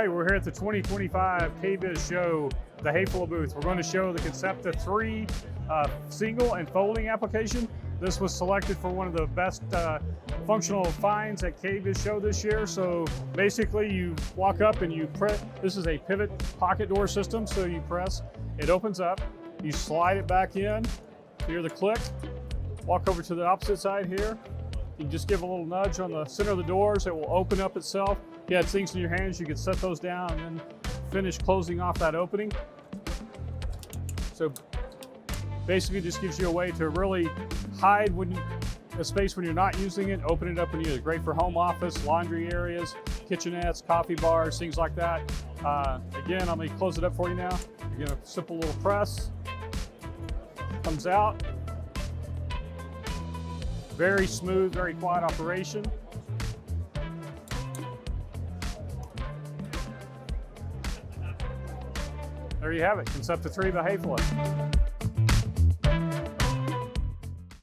right, we're here at the 2025 KBIS show, the Häfele booth. We're going to show the Concepta III single and folding application. This was selected for one of the best functional finds at KBIS show this year. So basically you walk up and you press, this is a pivot pocket door system. So you press, it opens up, you slide it back in, hear the click, walk over to the opposite side here. You can just give a little nudge on the center of the doors, it will open up itself. If you had things in your hands, you could set those down and then finish closing off that opening. So basically just gives you a way to really hide a space when you're not using it, open it up when you use it. Great for home office, laundry areas, kitchenettes, coffee bars, things like that. Again, I'm gonna close it up for you now. You're gonna simple little press, comes out. Very smooth, very quiet operation. There you have it, Concepta III by Häfele.